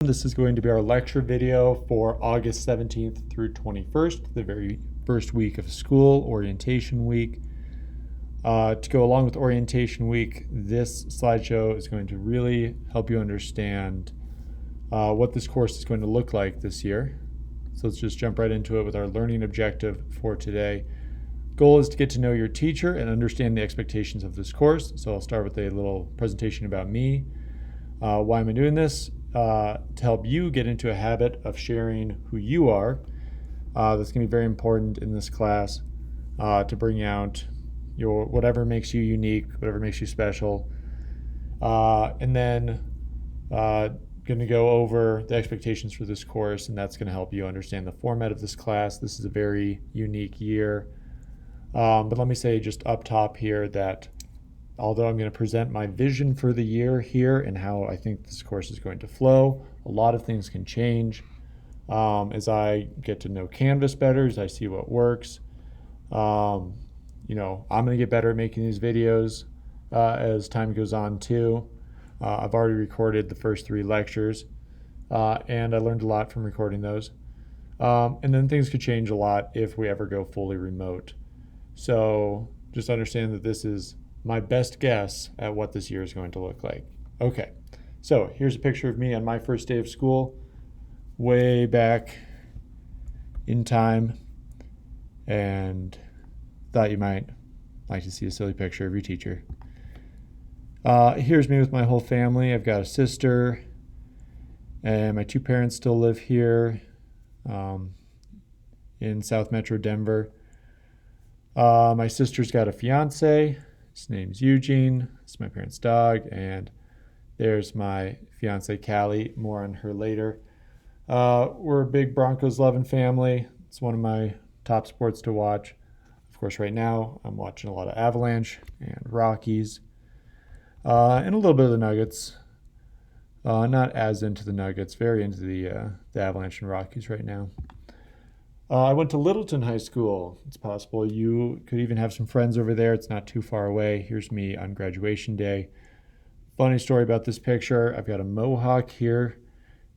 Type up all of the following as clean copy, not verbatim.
This is going to be our lecture video for August 17th through 21st, the very first week of school, orientation week. To go along with orientation week, this slideshow is going to really help you understand what this course is going to look like this year. So let's just jump right into it with our learning objective for today. Goal is to get to know your teacher and understand the expectations of this course. So I'll start with a little presentation about me. Why am I doing this? To help you get into a habit of sharing who you are. That's going to be very important in this class to bring out your whatever makes you unique, whatever makes you special. And then going to go over the expectations for this course, and that's going to help you understand the format of this class. This is a very unique year. But let me say just up top here that although I'm going to present my vision for the year here and how I think this course is going to flow, a lot of things can change as I get to know Canvas better, as I see what works. I'm going to get better at making these videos as time goes on too. I've already recorded the first 3 lectures and I learned a lot from recording those. And then things could change a lot if we ever go fully remote. So just understand that this is my best guess at what this year is going to look like. Okay, so here's a picture of me on my first day of school, way back in time, and thought you might like to see a silly picture of your teacher. Here's me with my whole family. I've got a sister, and my 2 parents still live here in South Metro Denver. My sister's got a fiance. His name's Eugene. It's my parents' dog. And there's my fiance, Callie. More on her later. We're a big Broncos loving family. It's one of my top sports to watch. Of course, right now I'm watching a lot of Avalanche and Rockies. And a little bit of the Nuggets. Not as into the Nuggets. Very into the Avalanche and Rockies right now. I went to Littleton High School. It's possible you could even have some friends over there. It's not too far away. Here's me on graduation day. Funny story about this picture. I've got a mohawk here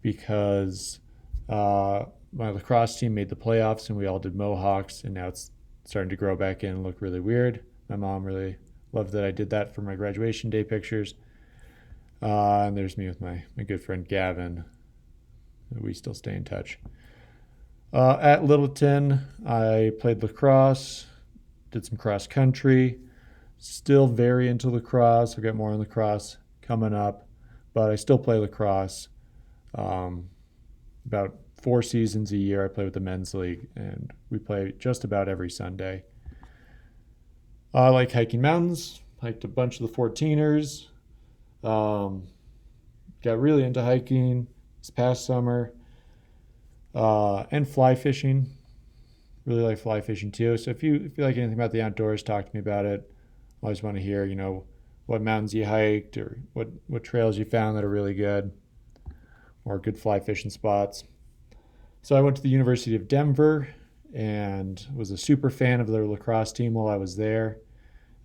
because my lacrosse team made the playoffs and we all did mohawks, and now it's starting to grow back in and look really weird. My mom really loved that I did that for my graduation day pictures. And there's me with my good friend Gavin. We still stay in touch. At Littleton, I played lacrosse, did some cross country, still very into lacrosse. I've got more on lacrosse coming up, but I still play lacrosse. About 4 seasons a year I play with the men's league, and we play just about every Sunday. I like hiking mountains, hiked a bunch of the 14ers, got really into hiking this past summer. And fly fishing. Really like fly fishing too. So if you like anything about the outdoors, talk to me about it. I always want to hear, what mountains you hiked or what trails you found that are really good or good fly fishing spots. So I went to the University of Denver and was a super fan of their lacrosse team while I was there.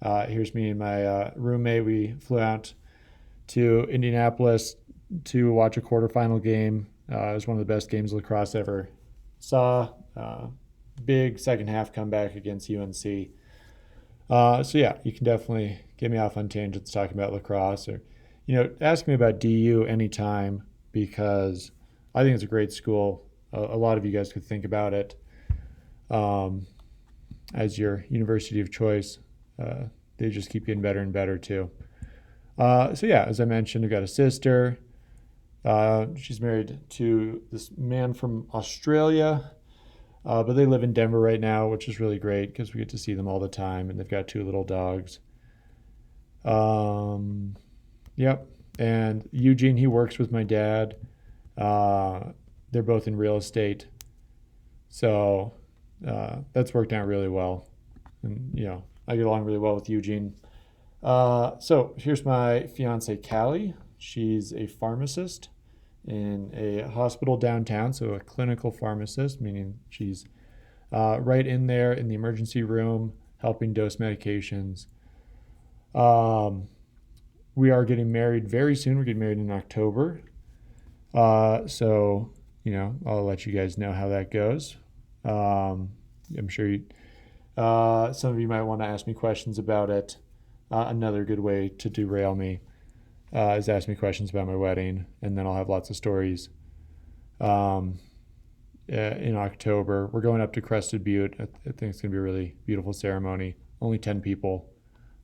Here's me and my roommate. We flew out to Indianapolis to watch a quarterfinal game. It was one of the best games of lacrosse I ever saw. Big second half comeback against UNC. So yeah, you can definitely get me off on tangents talking about lacrosse, or ask me about DU anytime, because I think it's a great school. A lot of you guys could think about it as your university of choice. They just keep getting better and better too. So yeah, as I mentioned, I've got a sister. She's married to this man from Australia, but they live in Denver right now, which is really great because we get to see them all the time, and they've got 2 little dogs. Yep. And Eugene, he works with my dad. They're both in real estate, so that's worked out really well. And I get along really well with Eugene. So here's my fiance, Callie. She's a pharmacist in a hospital downtown, so a clinical pharmacist, meaning she's right in there in the emergency room helping dose medications. We are getting married very soon. We're getting married in October. So, I'll let you guys know how that goes. I'm sure some of you might want to ask me questions about it. Another good way to derail me is ask me questions about my wedding, and then I'll have lots of stories. In October, we're going up to Crested Butte. I think it's going to be a really beautiful ceremony. Only 10 people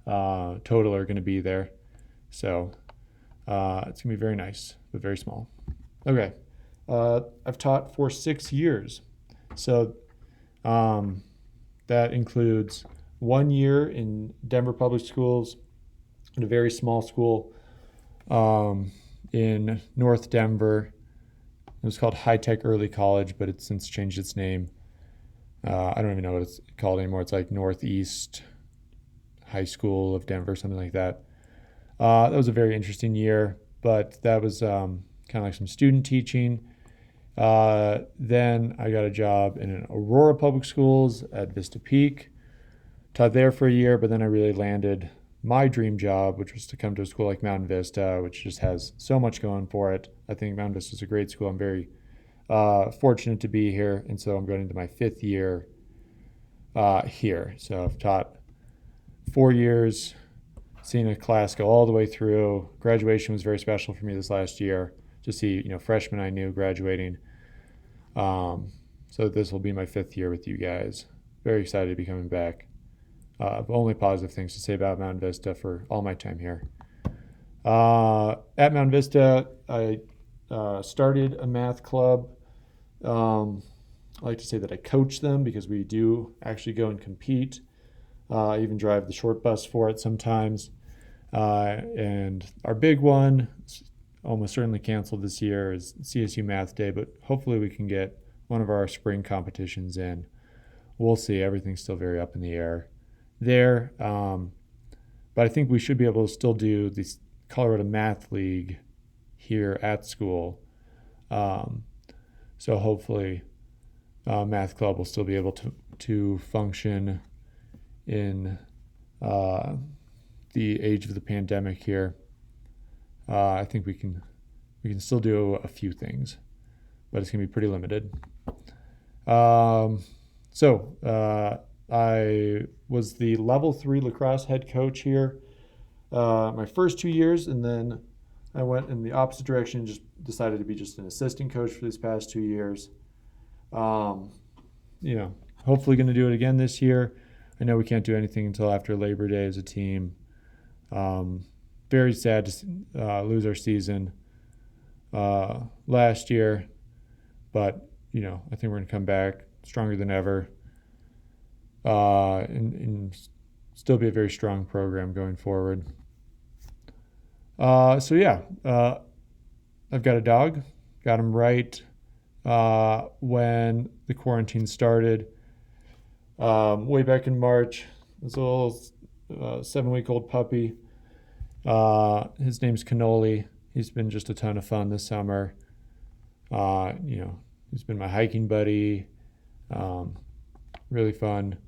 total are going to be there. So it's going to be very nice, but very small. Okay. I've taught for 6 years. So that includes 1 year in Denver Public Schools, in a very small school in North Denver. It was called High Tech Early College, but it's since changed its name. I don't even know what it's called anymore. It's like Northeast High School of Denver, something like that. That was a very interesting year, but that was kind of like some student teaching. Then I got a job in Aurora Public Schools at Vista Peak. Taught there for a year, but then I really landed my dream job, which was to come to a school like Mountain Vista, which just has so much going for it. I think Mountain Vista is a great school. I'm very fortunate to be here, and so I'm going into my 5th year here. So I've taught 4 years, seen a class go all the way through. Graduation was very special for me this last year to see, freshmen I knew graduating. So this will be my 5th year with you guys. Very excited to be coming back. Only positive things to say about Mountain Vista for all my time here. At Mountain Vista, I started a math club. I like to say that I coach them because we do actually go and compete. I even drive the short bus for it sometimes. And our big one, almost certainly canceled this year, is CSU Math Day, but hopefully we can get one of our spring competitions in. We'll see. Everything's still very up in the air there. But I think we should be able to still do the Colorado Math League here at school. So hopefully Math Club will still be able to function in the age of the pandemic here. I think we can still do a few things, but it's going to be pretty limited. I was the level 3 lacrosse head coach here my first 2 years, and then I went in the opposite direction and just decided to be just an assistant coach for these past 2 years. Hopefully going to do it again this year. I know we can't do anything until after Labor Day as a team. Very sad to lose our season last year, but I think we're going to come back stronger than ever and still be a very strong program going forward. I've got a dog. Got him right when the quarantine started. Way back in March. This little 7-week-old puppy. His name's Cannoli. He's been just a ton of fun this summer. He's been my hiking buddy. Really fun.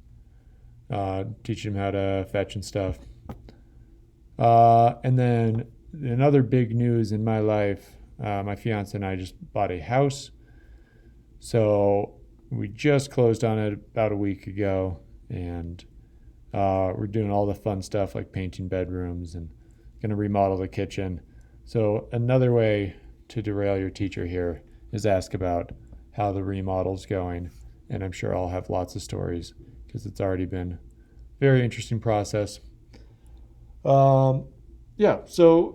Teaching him how to fetch and stuff. And then another big news in my life, my fiance and I just bought a house. So we just closed on it about a week ago, and we're doing all the fun stuff like painting bedrooms and going to remodel the kitchen. So another way to derail your teacher here is ask about how the remodel's going, and I'm sure I'll have lots of stories because it's already been a very interesting process. So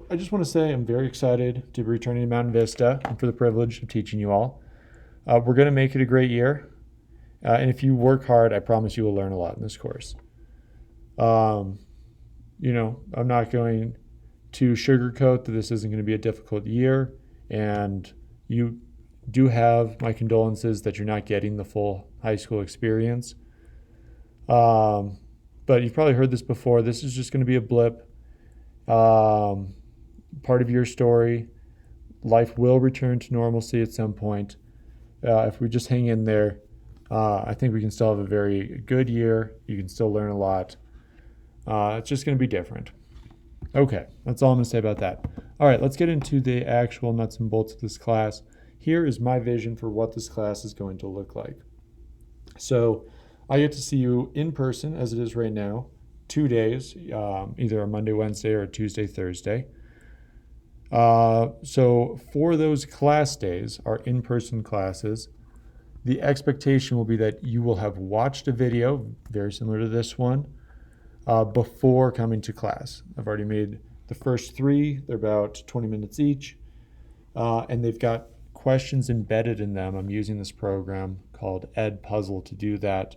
I just want to say I'm very excited to be returning to Mountain Vista and for the privilege of teaching you all. We're going to make it a great year. And if you work hard, I promise you will learn a lot in this course. I'm not going to sugarcoat that this isn't going to be a difficult year. And you do have my condolences that you're not getting the full high school experience. But you've probably heard this before. This is just going to be a blip. Part of your story. Life will return to normalcy at some point. If we just hang in there, I think we can still have a very good year. You can still learn a lot. It's just going to be different. Okay, that's all I'm going to say about that. All right, let's get into the actual nuts and bolts of this class. Here is my vision for what this class is going to look like. So I get to see you in person as it is right now, 2 days, either a Monday, Wednesday, or a Tuesday, Thursday. So for those class days, our in-person classes, the expectation will be that you will have watched a video, very similar to this one, before coming to class. I've already made the first 3. They're about 20 minutes each, and they've got questions embedded in them. I'm using this program called Ed Puzzle to do that.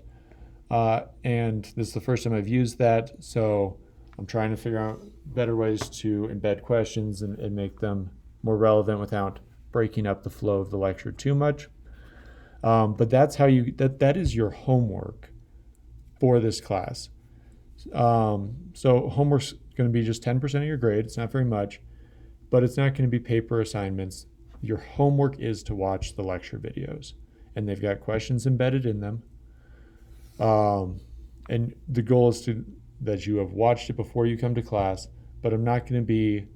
And this is the first time I've used that, so I'm trying to figure out better ways to embed questions and make them more relevant without breaking up the flow of the lecture too much. But that's how that is your homework for this class. So homework's going to be just 10% of your grade. It's not very much, but it's not going to be paper assignments. Your homework is to watch the lecture videos, and they've got questions embedded in them. And the goal is that you have watched it before you come to class, but I'm not going to be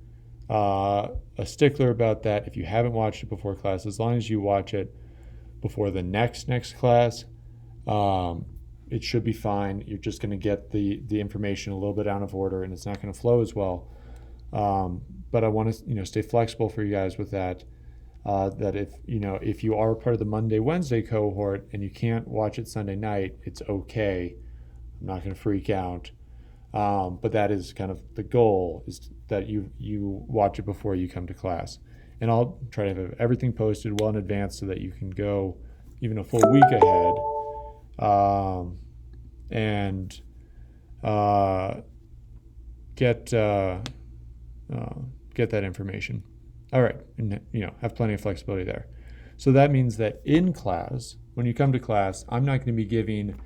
a stickler about that if you haven't watched it before class. As long as you watch it before the next class, it should be fine. You're just going to get the information a little bit out of order, and it's not going to flow as well. But I want to stay flexible for you guys with that. That if you are part of the Monday, Wednesday cohort and you can't watch it Sunday night, it's okay. I'm not going to freak out. But that is kind of the goal, is that you watch it before you come to class. And I'll try to have everything posted well in advance so that you can go even a full week ahead and get that information. All right, and have plenty of flexibility there. So that means that in class, when you come to class, I'm not going to be giving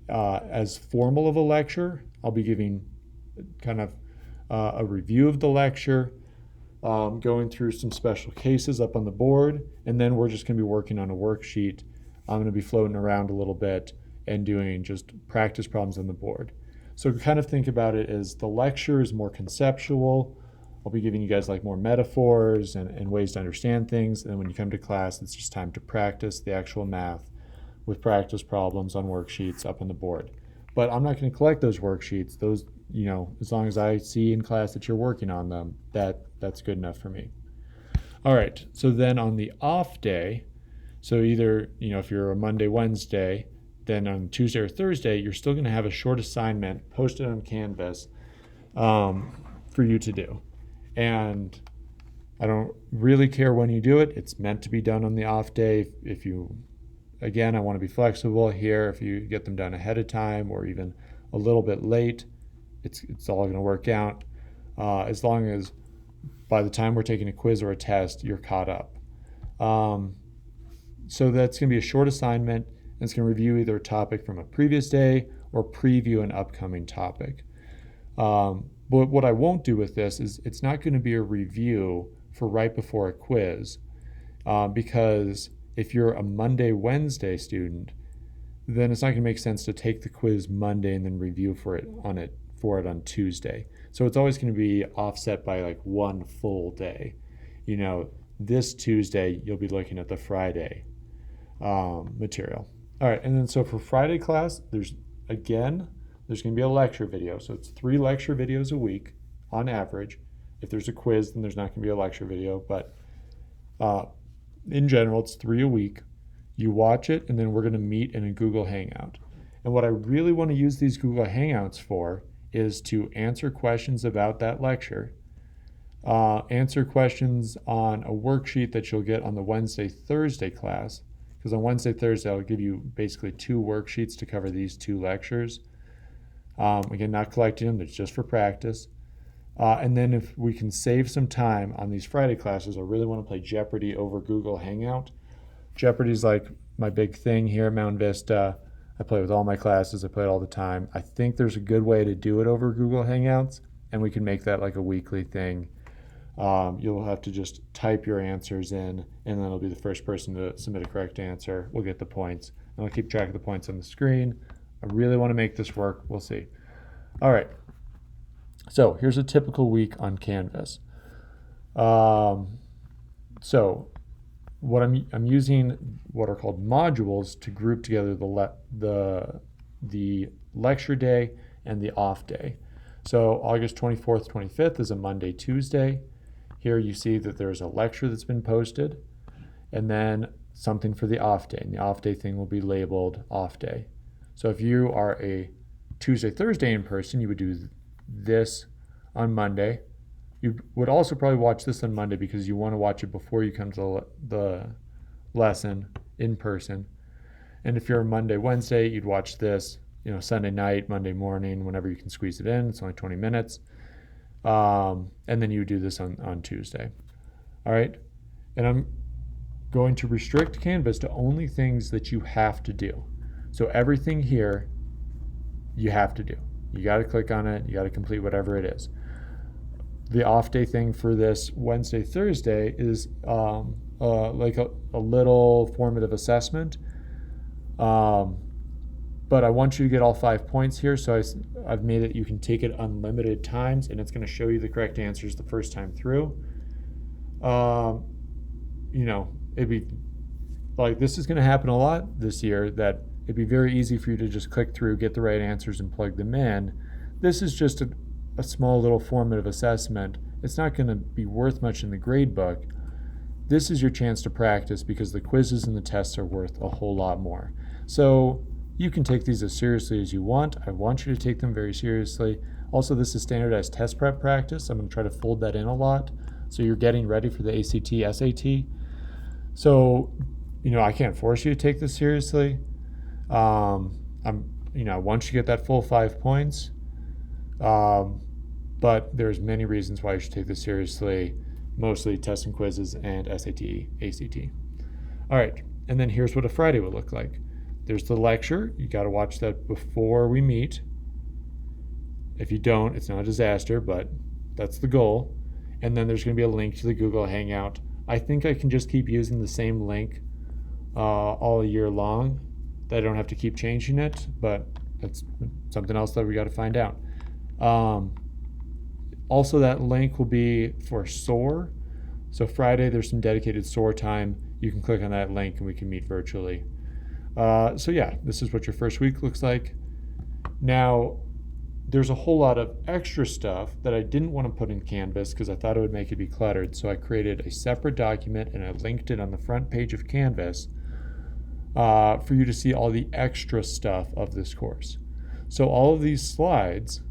as formal of a lecture. I'll be giving kind of a review of the lecture, going through some special cases up on the board, and then we're just going to be working on a worksheet. I'm going to be floating around a little bit and doing just practice problems on the board. So kind of think about it as the lecture is more conceptual. I'll be giving you guys like more metaphors and ways to understand things. And then when you come to class, it's just time to practice the actual math with practice problems on worksheets up on the board. But I'm not going to collect those worksheets. Those, as long as I see in class that you're working on them, that's good enough for me. All right, so then on the off day, so either, if you're a Monday, Wednesday, then on Tuesday or Thursday, you're still going to have a short assignment posted on Canvas for you to do. And I don't really care when you do it. It's meant to be done on the off day. Again, I want to be flexible here. If you get them done ahead of time or even a little bit late, it's all going to work out. As long as by the time we're taking a quiz or a test, you're caught up. So that's going to be a short assignment. And it's going to review either a topic from a previous day or preview an upcoming topic. But what I won't do with this is it's not going to be a review for right before a quiz, because if you're a Monday, Wednesday student, then it's not going to make sense to take the quiz Monday and then review for it on Tuesday. So it's always going to be offset by like one full day. This Tuesday you'll be looking at the Friday material. All right, and then so for Friday class, there's going to be a lecture video. So it's 3 lecture videos a week on average. If there's a quiz, then there's not going to be a lecture video. But in general, it's 3 a week. You watch it, and then we're going to meet in a Google Hangout. And what I really want to use these Google Hangouts for is to answer questions about that lecture, answer questions on a worksheet that you'll get on the Wednesday, Thursday class. Because on Wednesday, Thursday, I'll give you basically 2 worksheets to cover these 2 lectures. Again, not collecting them, it's just for practice. And then if we can save some time on these Friday classes, I really want to play Jeopardy over Google Hangout. Jeopardy's like my big thing here at Mountain Vista. I play with all my classes, I play it all the time. I think there's a good way to do it over Google Hangouts, and we can make that like a weekly thing. You'll have to just type your answers in, and then it'll be the first person to submit a correct answer. We'll get the points, and I'll keep track of the points on the screen. I really want to make this work. We'll see. All right. So here's a typical week on Canvas. So what I'm using what are called modules to group together the lecture day and the off day. So August 24th, 25th is a Monday, Tuesday. Here you see that there's a lecture that's been posted, and then something for the off day. And the off day thing will be labeled off day. So if you are a Tuesday, Thursday in person, you would do this on Monday. You would also probably watch this on Monday because you want to watch it before you come to the lesson in person. And if you're a Monday, Wednesday, you'd watch this, Sunday night, Monday morning, whenever you can squeeze it in. It's only 20 minutes. And then you would do this on Tuesday. All right. And I'm going to restrict Canvas to only things that you have to do. So everything here you have to do. You got to click on it. You got to complete whatever it is. The off day thing for this Wednesday, Thursday is like a little formative assessment. But I want you to get all 5 points here. So I've made it, you can take it unlimited times, and it's going to show you the correct answers the first time through. It'd be like, this is going to happen a lot this year, that it'd be very easy for you to just click through, get the right answers, and plug them in. This is just a small little formative assessment. It's not going to be worth much in the grade book. This is your chance to practice because the quizzes and the tests are worth a whole lot more. So you can take these as seriously as you want. I want you to take them very seriously. Also, this is standardized test prep practice. I'm going to try to fold that in a lot. So you're getting ready for the ACT, SAT. So, I can't force you to take this seriously. I want you to get that full 5 points. But there's many reasons why you should take this seriously, mostly tests and quizzes and SAT, ACT. All right, and then here's what a Friday would look like. There's the lecture. You got to watch that before we meet. If you don't, it's not a disaster, but that's the goal. And then there's going to be a link to the Google Hangout. I think I can just keep using the same link all year long. That I don't have to keep changing it, but that's something else that we got to find out. Also, that link will be for SOAR. So Friday, there's some dedicated SOAR time. You can click on that link and we can meet virtually. So yeah, this is what your first week looks like. Now, there's a whole lot of extra stuff that I didn't want to put in Canvas because I thought it would make it be cluttered. So I created a separate document and I linked it on the front page of Canvas for you to see all the extra stuff of this course. So all of these slides,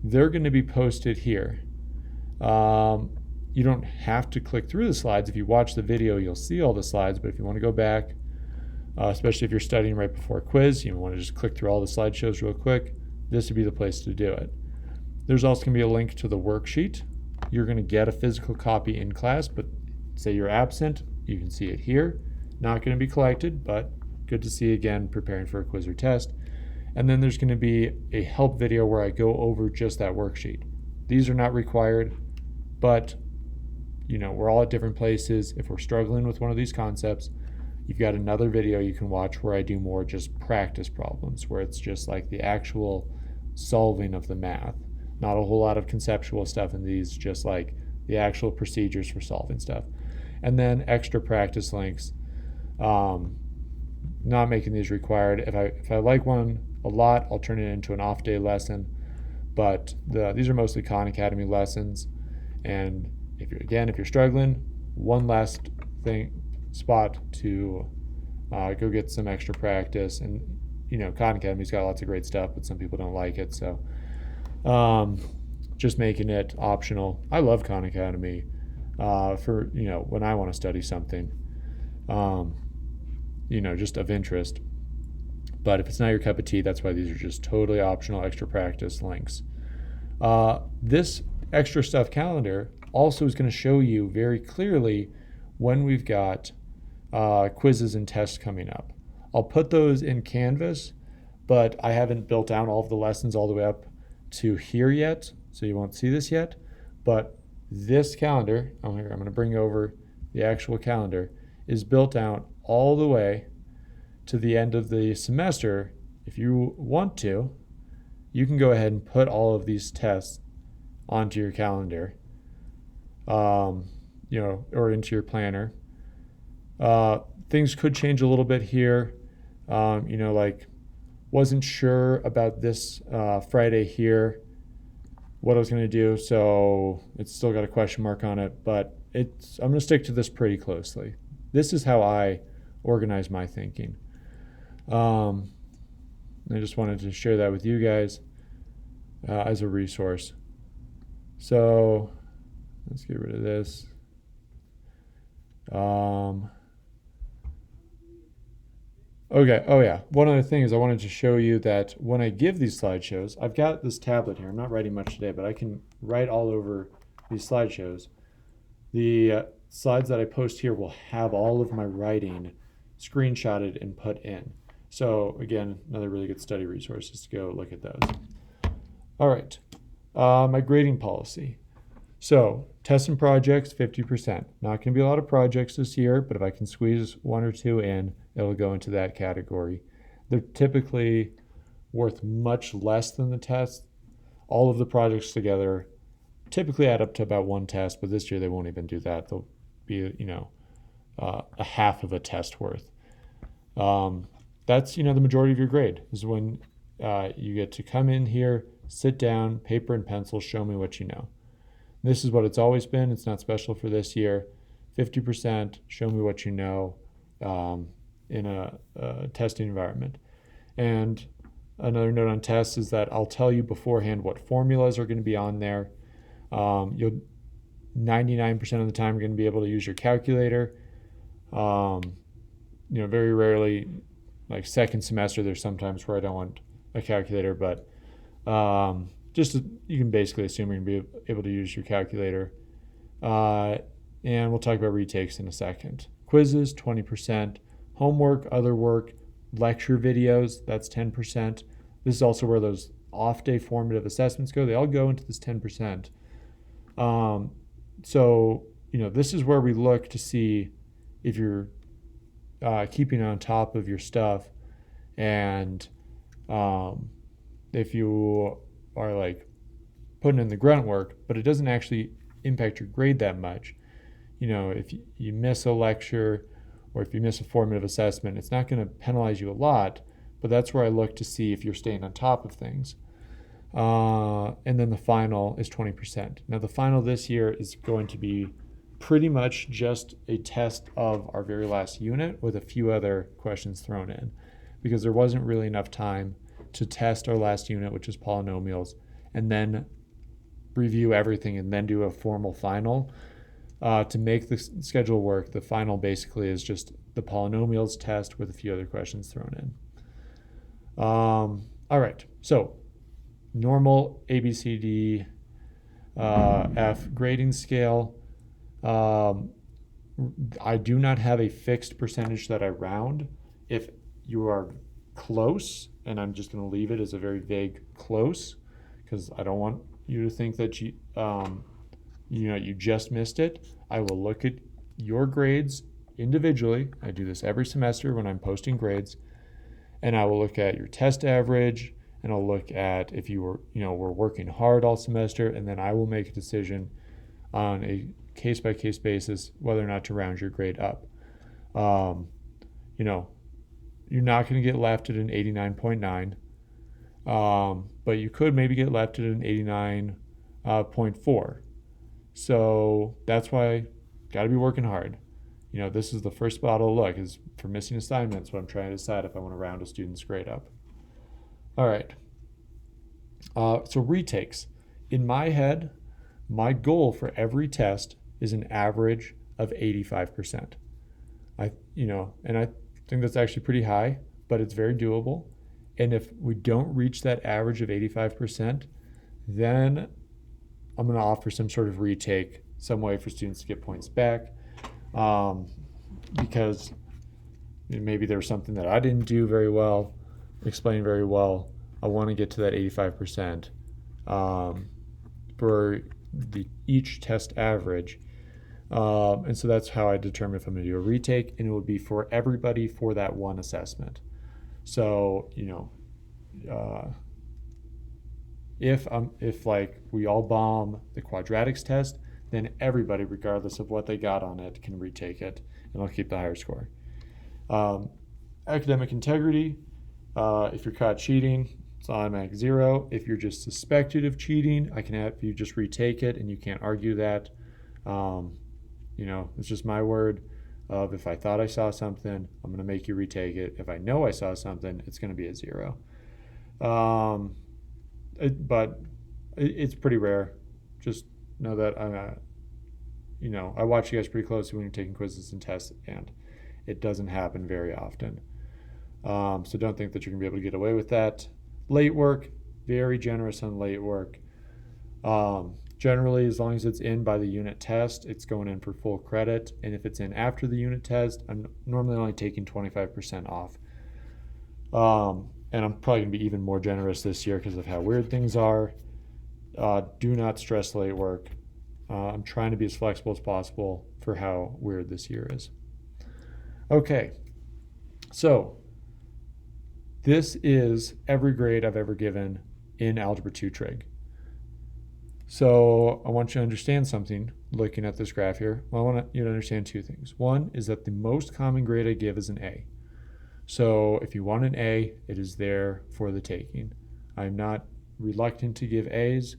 they're going to be posted here. You don't have to click through the slides. If you watch the video, you'll see all the slides, but if you want to go back, especially if you're studying right before a quiz, you want to just click through all the slideshows real quick, this would be the place to do it. There's also going to be a link to the worksheet. You're going to get a physical copy in class, but say you're absent, you can see it here. Not going to be collected, but good to see again preparing for a quiz or test. And then there's going to be a help video where I go over just that worksheet. These are not required, but we're all at different places. If we're struggling with one of these concepts, you've got another video you can watch where I do more just practice problems, where it's just like the actual solving of the math. Not a whole lot of conceptual stuff in these, just like the actual procedures for solving stuff. And then extra practice links. Not making these required. If I like one a lot, I'll turn it into an off day lesson. But these are mostly Khan Academy lessons. And if you're struggling, one last spot to go get some extra practice. And Khan Academy's got lots of great stuff, but some people don't like it. So just making it optional. I love Khan Academy for when I want to study something. Just of interest. But if it's not your cup of tea, that's why these are just totally optional extra practice links. This extra stuff calendar also is going to show you very clearly when we've got quizzes and tests coming up. I'll put those in Canvas, but I haven't built down all of the lessons all the way up to here yet, so you won't see this yet. But this calendar, I'm going to bring over the actual calendar, is built out all the way to the end of the semester. If you want to, you can go ahead and put all of these tests onto your calendar. or into your planner. Things could change a little bit here. Like wasn't sure about this Friday here, what I was going to do, so it's still got a question mark on it, but I'm going to stick to this pretty closely. This is how I organize my thinking. I just wanted to share that with you guys as a resource. So let's get rid of this. Okay. Oh, yeah. One other thing is I wanted to show you that when I give these slideshows, I've got this tablet here. I'm not writing much today, but I can write all over these slideshows. The slides that I post here will have all of my writing screenshotted and put in. So again, another really good study resource is to go look at those. All right. My grading policy. So tests and projects, 50%. Not going to be a lot of projects this year, but if I can squeeze one or two in, it'll go into that category. They're typically worth much less than the test. All of the projects together typically add up to about one test, but this year they won't even do that. They'll be, a half of a test worth. That's, the majority of your grade is when you get to come in here, sit down, paper and pencil, show me what you know. This is what it's always been. It's not special for this year. 50%, show me what you know in a testing environment. And another note on tests is that I'll tell you beforehand what formulas are going to be on there. You'll 99% of the time you're going to be able to use your calculator. Very rarely, like second semester, there's sometimes where I don't want a calculator, but you can basically assume you're going to be able to use your calculator. And we'll talk about retakes in a second. Quizzes, 20%. Homework, other work, lecture videos, that's 10%. This is also where those off-day formative assessments go. They all go into this 10%. This is where we look to see if you're keeping on top of your stuff and if you are like putting in the grunt work, but it doesn't actually impact your grade that much. If you miss a lecture or if you miss a formative assessment, it's not going to penalize you a lot, but that's where I look to see if you're staying on top of things. And then the final is 20%. Now the final this year is going to be pretty much just a test of our very last unit with a few other questions thrown in, because there wasn't really enough time to test our last unit, which is polynomials, and then review everything and then do a formal final. To make the schedule work, the final basically is just the polynomials test with a few other questions thrown in. All right, so normal A, B, C, D, F grading scale. I do not have a fixed percentage that I round. If you are close, and I'm just going to leave it as a very vague close, because I don't want you to think that you just missed it. I will look at your grades individually. I do this every semester when I'm posting grades, and I will look at your test average, and I'll look at if you were working hard all semester, and then I will make a decision on a case-by-case basis whether or not to round your grade up. You're not going to get left at an 89.9, but you could maybe get left at an 89.4. So that's why got to be working hard. This is the first spot I'll look is for missing assignments when I'm trying to decide if I want to round a student's grade up. All right. So retakes. In my head, my goal for every test is an average of 85%. And I think that's actually pretty high, but it's very doable. And if we don't reach that average of 85%, then I'm going to offer some sort of retake, some way for students to get points back, because maybe there was something that I didn't do very well, explain very well. I want to get to that 85% for each test average. And so that's how I determine if I'm going to do a retake, and it would be for everybody for that one assessment. So, if like we all bomb the quadratics test, then everybody, regardless of what they got on it, can retake it, and I'll keep the higher score. Academic integrity, if you're caught cheating, it's automatic 0. If you're just suspected of cheating, I can have you just retake it, and you can't argue that. It's just my word of if I thought I saw something, I'm going to make you retake it. If I know I saw something, it's going to be a 0. But it's pretty rare. Just know that I watch you guys pretty closely when you're taking quizzes and tests, and it doesn't happen very often. So don't think that you're going to be able to get away with that. Late work, very generous on late work. Generally, as long as it's in by the unit test, it's going in for full credit. And if it's in after the unit test, I'm normally only taking 25% off. And I'm probably going to be even more generous this year because of how weird things are. Do not stress late work. I'm trying to be as flexible as possible for how weird this year is. Okay, so this is every grade I've ever given in Algebra 2 Trig. So I want you to understand something looking at this graph here. Well, I want you to understand two things. One is that the most common grade I give is an A. So if you want an A, it is there for the taking. I'm not reluctant to give A's.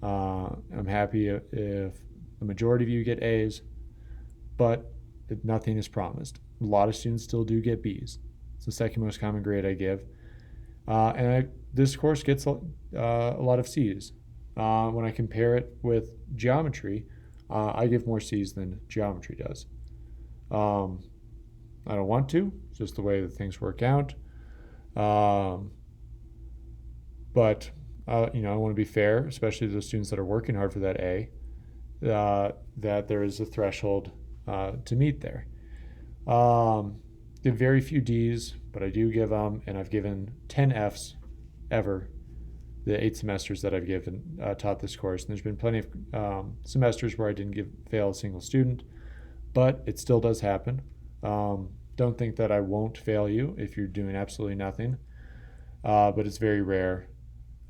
I'm happy if the majority of you get A's, but nothing is promised. A lot of students still do get B's. It's the second most common grade I give. This course gets a lot of C's. When I compare it with geometry, I give more C's than geometry does. I don't want to. It's just the way that things work out. But I want to be fair, especially to the students that are working hard for that A, that there is a threshold to meet there. Give very few D's, but I do give them, and I've given 10 F's ever the 8 semesters that I've taught this course. And there's been plenty of semesters where I didn't fail a single student, but it still does happen. Don't think that I won't fail you if you're doing absolutely nothing, but it's very rare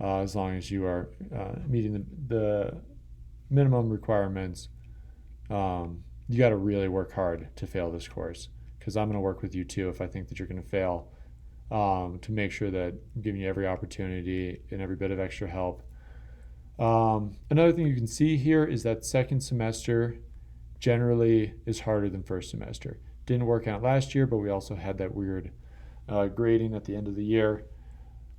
as long as you are meeting the minimum requirements. You got to really work hard to fail this course, because I'm going to work with you too if I think that you're going to fail, to make sure that I'm giving you every opportunity and every bit of extra help. Another thing you can see here is that second semester generally is harder than first semester. Didn't work out last year, but we also had that weird grading at the end of the year.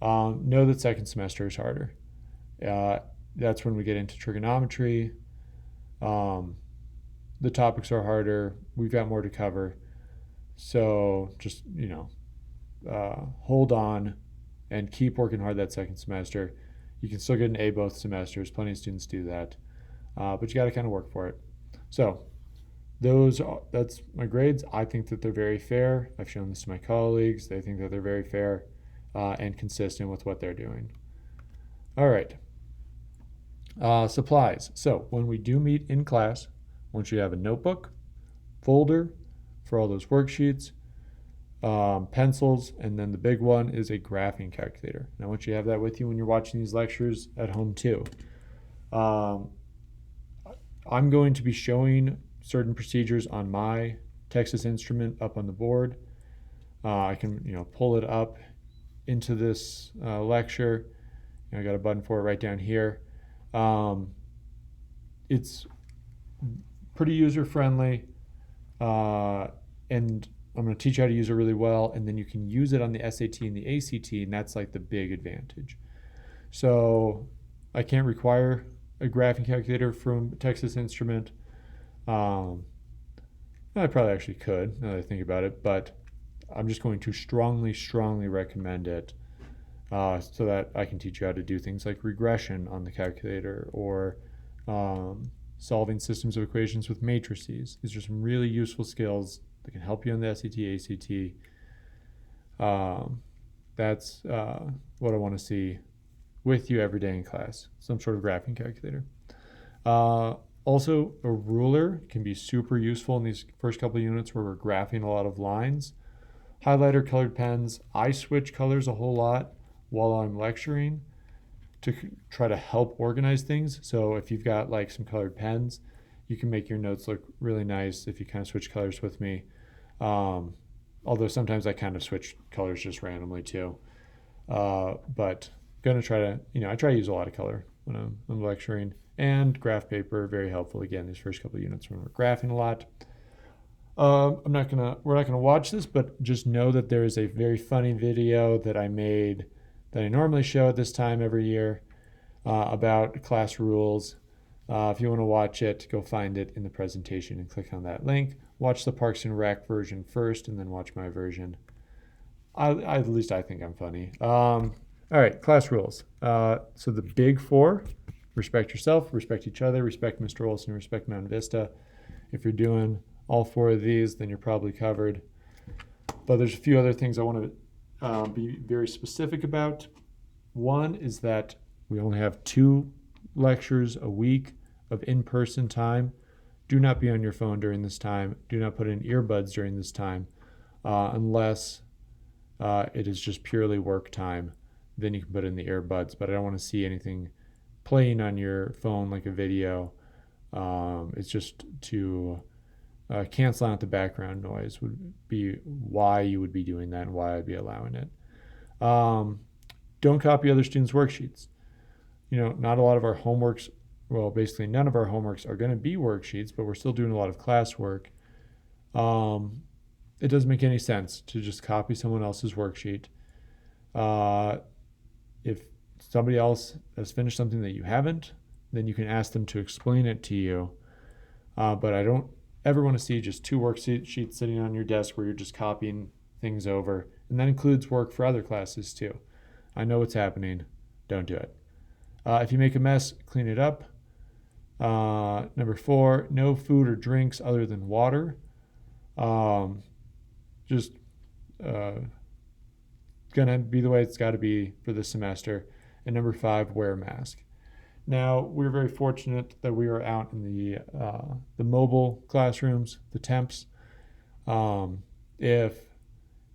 Know that second semester is harder. That's when we get into trigonometry. The topics are harder. We've got more to cover. So just, hold on and keep working hard that second semester. You can still get an A both semesters. Plenty of students do that. But you got to kind of work for it. So that's my grades. I think that they're very fair. I've shown this to my colleagues. They think that they're very fair and consistent with what they're doing. All right. Supplies. So when we do meet in class, I want you to have a notebook, folder for all those worksheets, pencils, and then the big one is a graphing calculator. And I want you to have that with you when you're watching these lectures at home too. I'm going to be showing certain procedures on my Texas Instrument up on the board. I can pull it up into this lecture. I got a button for it right down here. It's pretty user friendly, and I'm going to teach you how to use it really well, and then you can use it on the SAT and the ACT, and that's like the big advantage. So I can't require a graphing calculator from Texas Instrument. I probably actually could, now that I think about it, but I'm just going to strongly recommend it so that I can teach you how to do things like regression on the calculator, or solving systems of equations with matrices. These are some really useful skills that can help you on the SAT, ACT. That's what I want to see with you every day in class, some sort of graphing calculator. Also, a ruler can be super useful in these first couple of units where we're graphing a lot of lines. Highlighter, colored pens. I switch colors a whole lot while I'm lecturing to try to help organize things. So if you've got like some colored pens, you can make your notes look really nice if you kind of switch colors with me. Although sometimes I kind of switch colors just randomly too. But gonna try to, I try to use a lot of color when I'm lecturing. And graph paper, very helpful again, these first couple of units when we're graphing a lot. We're not gonna watch this, but just know that there is a very funny video that I made that I normally show at this time every year about class rules. If you want to watch it, go find it in the presentation and click on that link. Watch the Parks and Rec version first, and then watch my version. At least I think I'm funny. All right, class rules. So the big four: respect yourself, respect each other, respect Mr. Olson, respect Mount Vista. If you're doing all four of these, then you're probably covered. But there's a few other things I want to be very specific about. One is that we only have 2 lectures a week of in-person time. Do not be on your phone during this time. Do not put in earbuds during this time unless it is just purely work time. Then you can put in the earbuds, but I don't want to see anything playing on your phone like a video. It's just to cancel out the background noise would be why you would be doing that and why I'd be allowing it. Don't copy other students' worksheets. Not a lot of our homeworks, well, basically none of our homeworks are going to be worksheets, but we're still doing a lot of classwork. It doesn't make any sense to just copy someone else's worksheet. If somebody else has finished something that you haven't, then you can ask them to explain it to you. But I don't ever want to see just 2 worksheets sitting on your desk where you're just copying things over. And that includes work for other classes too. I know what's happening. Don't do it. If you make a mess, clean it up. Number 4, no food or drinks other than water. Just gonna be the way it's got to be for this semester. And number 5, wear a mask. Now, we're very fortunate that we are out in the mobile classrooms, the temps. If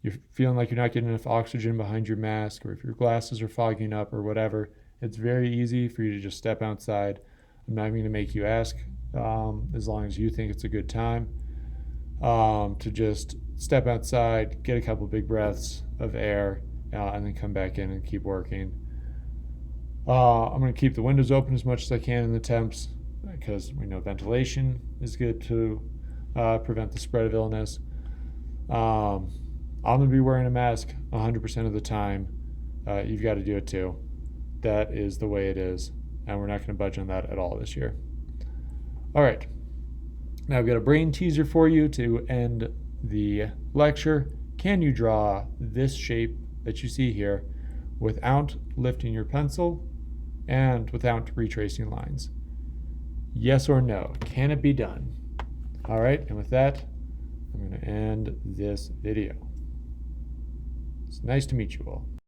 you're feeling like you're not getting enough oxygen behind your mask, or if your glasses are fogging up or whatever, it's very easy for you to just step outside. I'm not even going to make you ask, as long as you think it's a good time, to just step outside, get a couple big breaths of air, and then come back in and keep working. I'm going to keep the windows open as much as I can in the temps because we know ventilation is good to prevent the spread of illness. I'm going to be wearing a mask 100% of the time. You've got to do it too. That is the way it is, and we're not going to budge on that at all this year. All right. Now I've got a brain teaser for you to end the lecture. Can you draw this shape that you see here without lifting your pencil and without retracing lines? Yes or no? Can it be done? All right, and with that, I'm going to end this video. It's nice to meet you all.